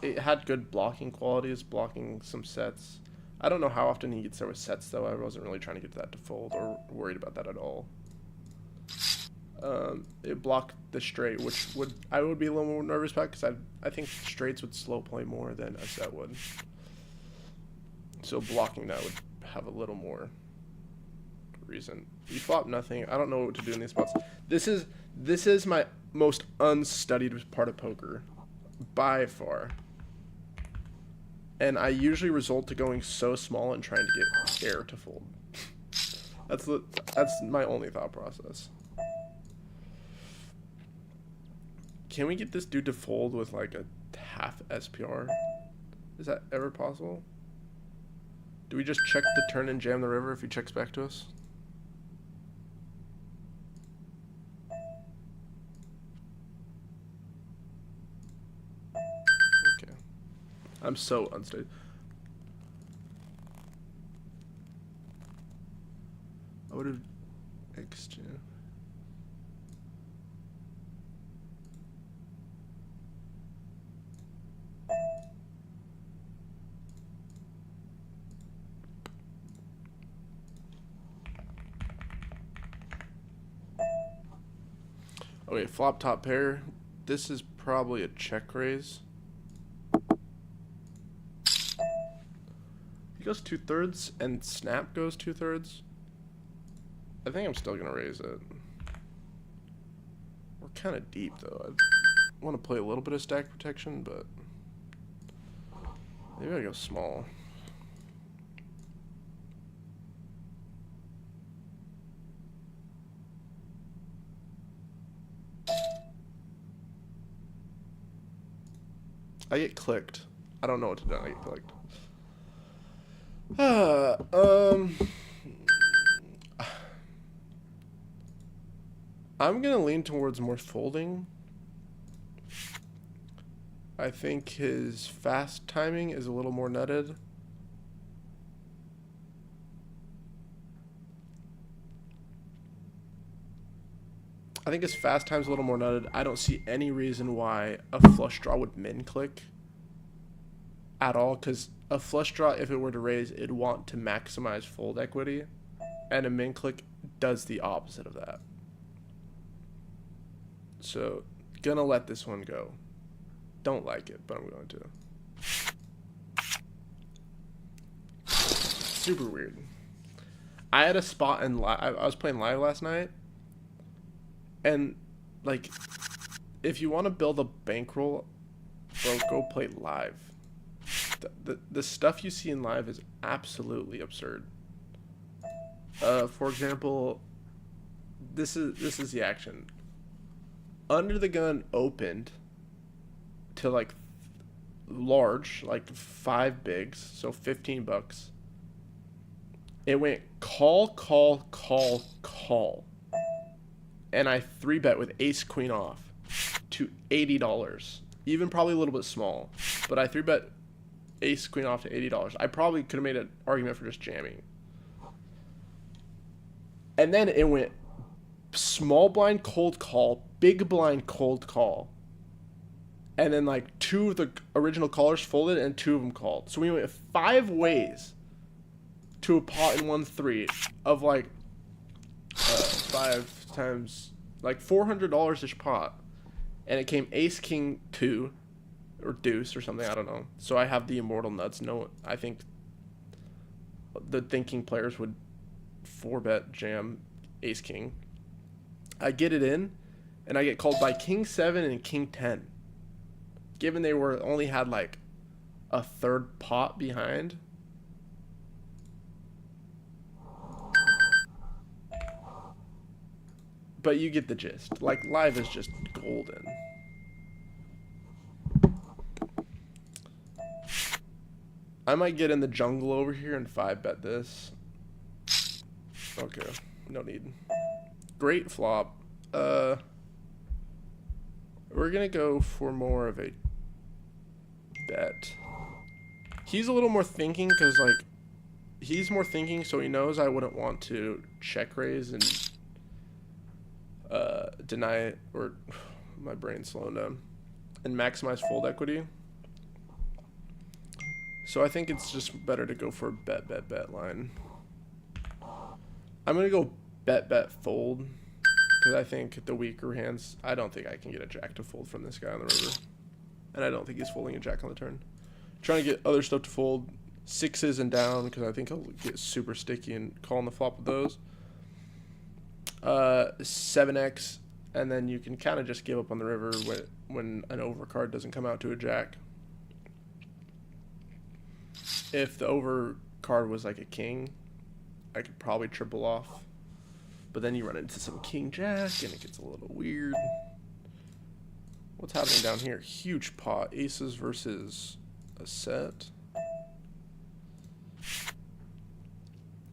it had good blocking qualities, blocking some sets. I don't know how often he gets there with sets, though. I wasn't really trying to get that to fold or worried about that at all. It blocked the straight, which I would be a little more nervous about because I think straights would slow play more than a set would. So blocking that would have a little more reason. You flop nothing. I don't know what to do in these spots. This is my most unstudied part of poker, by far. And I usually resort to going so small and trying to get air to fold. That's my only thought process. Can we get this dude to fold with like a half SPR? Is that ever possible? Do we just check the turn and jam the river if he checks back to us? Okay. I'm so unstable. I would have exchanged. Okay, flop top pair. This is probably a check raise. He goes 2/3 and snap goes 2/3. I think I'm still gonna raise it. We're kind of deep though. I want to play a little bit of stack protection, but maybe I go small. I get clicked. I don't know what to do. I get clicked. I'm gonna lean towards more folding. I think his fast timing is a little more nutted. I think his fast time's a little more nutted. I don't see any reason why a flush draw would min click at all, because a flush draw, if it were to raise, it'd want to maximize fold equity, and a min click does the opposite of that. So, gonna let this one go. Don't like it, but I'm going to. Super weird. I had a spot in live. I was playing live last night, and like if you want to build a bankroll, bro, go play live. The stuff you see in live is absolutely absurd. For example, this is the action. Under the Gun opened to like large, like 5 bigs, so $15. It went call, call, call, call. And I 3-bet with ace queen off to $80. Even probably a little bit small, but I 3-bet ace queen off to $80. I probably could have made an argument for just jamming. And then it went small blind cold call, big blind cold call. And then like 2 of the original callers folded and 2 of them called. So we went 5 ways to a pot in 1-3 of like 5 times like $400-ish pot. And it came ace king 2 or deuce or something, I don't know. So I have the immortal nuts. No, I think the thinking players would 4-bet jam ace king. I get it in, and I get called by king 7 and king 10. Given they were only had like a third pot behind. But you get the gist. Like, live is just golden. I might get in the jungle over here and 5-bet this. Okay, no need. Great flop. We're gonna go for more of a bet. He's a little more thinking because, like, he's more thinking, so he knows I wouldn't want to check raise and deny it, or my brain's slowing down, and maximize fold equity. So I think it's just better to go for a bet line. I'm gonna go bet fold because I think the weaker hands. I don't think I can get a jack to fold from this guy on the river, and I don't think he's folding a jack on the turn. Trying to get other stuff to fold, 6s and down, because I think he'll get super sticky and calling the flop with those. 7x, and then you can kind of just give up on the river when an overcard doesn't come out to a jack. If the overcard was like a king, I could probably triple off. But then you run into some king jack, and it gets a little weird. What's happening down here? Huge pot. Aces versus a set.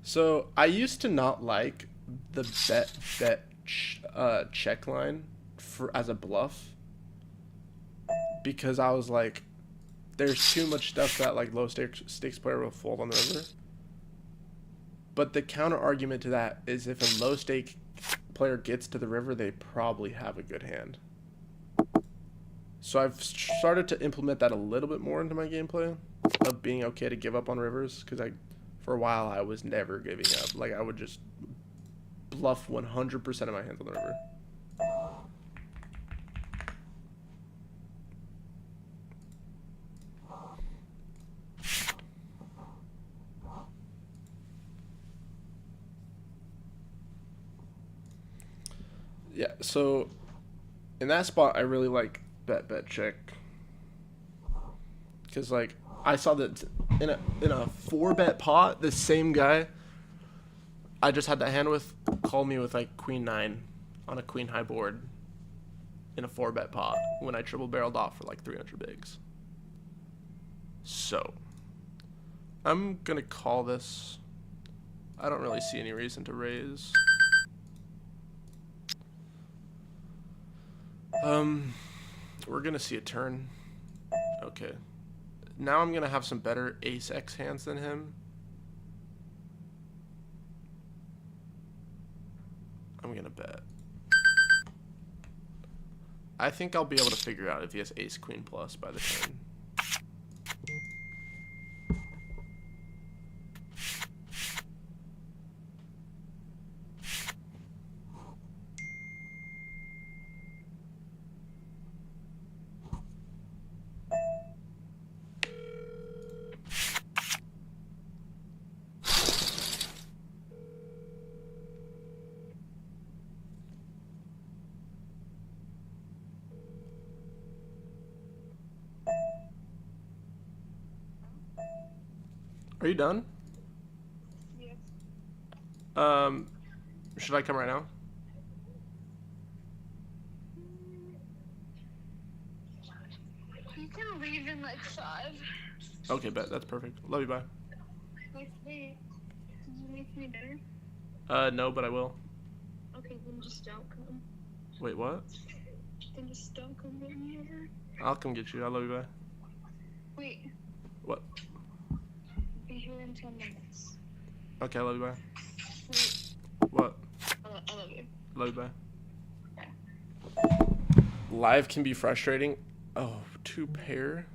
So I used to not like the bet check line as a bluff, because I was like, there's too much stuff that like low stakes player will fold on the river. But the counter argument to that is, if a low stake player gets to the river, they probably have a good hand. So I've started to implement that a little bit more into my gameplay, of being okay to give up on rivers, because for a while I was never giving up. Like, I would just bluff 100% of my hands on the river. Yeah, so in that spot, I really like bet check, because like I saw that in a 4-bet pot, the same guy I just had that hand with called me with like queen 9 on a queen high board in a 4-bet pot when I triple barreled off for like 300 bigs. So I'm gonna call this. I don't really see any reason to raise. We're gonna see a turn. Okay. Now I'm gonna have some better ace-x hands than him. I'm gonna bet. I think I'll be able to figure out if he has ace-queen plus by the turn. Are you done? Yes. Should I come right now? You can leave in like 5. Okay, bet. That's perfect. Love you, bye. Wait, did you make me dinner? No, but I will. Okay, then just don't come. Wait, what? Then just don't come get me ever. I'll come get you. I love you, bye. Wait, What? be here in 10 minutes. Okay, I love you, bye. Wait, What? I love you. Love you, bye. Live can be frustrating. Oh, 2 pair.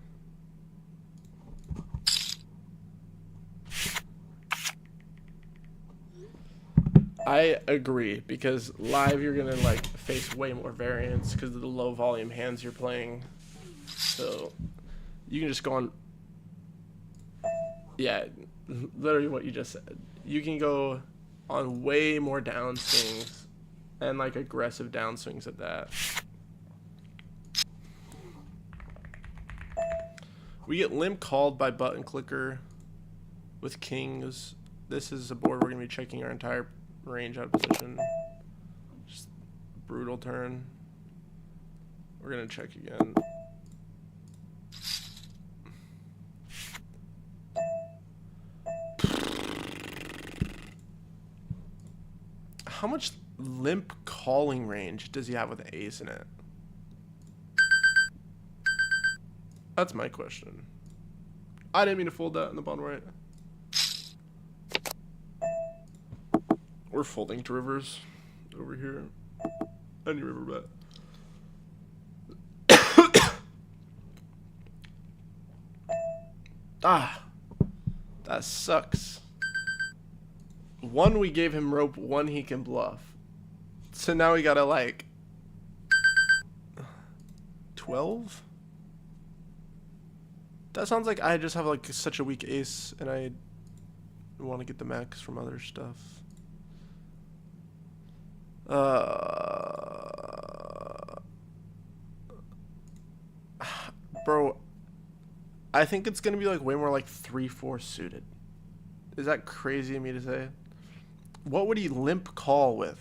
I agree, because live you're gonna like face way more variance because of the low volume hands you're playing. So you can just go on. Yeah, literally what you just said. You can go on way more downswings and like aggressive downswings at that. We get limp called by button clicker with kings. This is a board we're gonna be checking our entire range out of position. Just brutal turn. We're gonna check again. How much limp calling range does he have with an ace in it? That's my question. I didn't mean to fold that in the bottom right. We're folding to rivers over here. Any river bet. Ah, that sucks. 1, we gave him rope. 1, he can bluff. So now we gotta like 12. That sounds like I just have like such a weak ace, and I want to get the max from other stuff. Bro, I think it's gonna be like way more like 3-4 suited. Is that crazy of me to say? What would he limp call with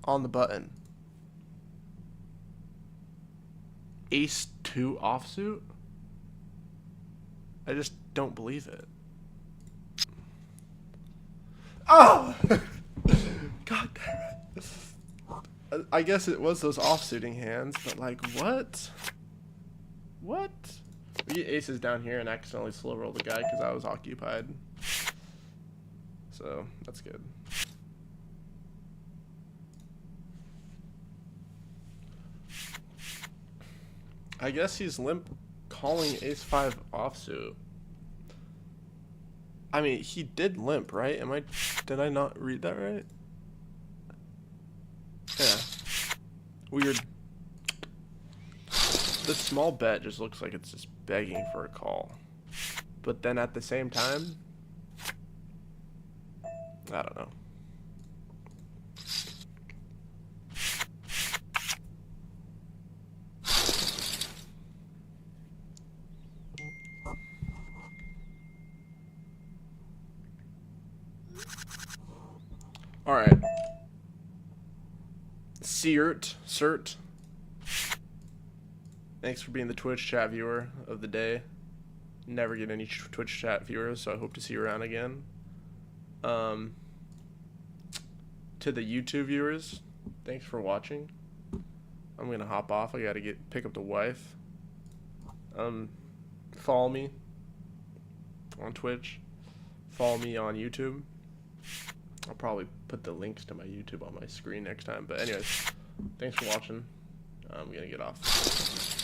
on the button? Ace 2 offsuit? I just don't believe it. Oh! God damn it. I guess it was those offsuiting hands, but like, what? What? We get aces down here and accidentally slow roll the guy because I was occupied. So, that's good. I guess he's limp calling ace 5 offsuit. I mean, he did limp, right? Did I not read that right? Yeah. Weird. This small bet just looks like it's just begging for a call. But then at the same time, I don't know. Alright. Cert. Thanks for being the Twitch chat viewer of the day. Never get any Twitch chat viewers, so I hope to see you around again. To the YouTube viewers, thanks for watching. I'm gonna hop off. I gotta pick up the wife. Follow me on Twitch. Follow me on YouTube. I'll probably put the links to my YouTube on my screen next time. But anyways, thanks for watching. I'm gonna get off.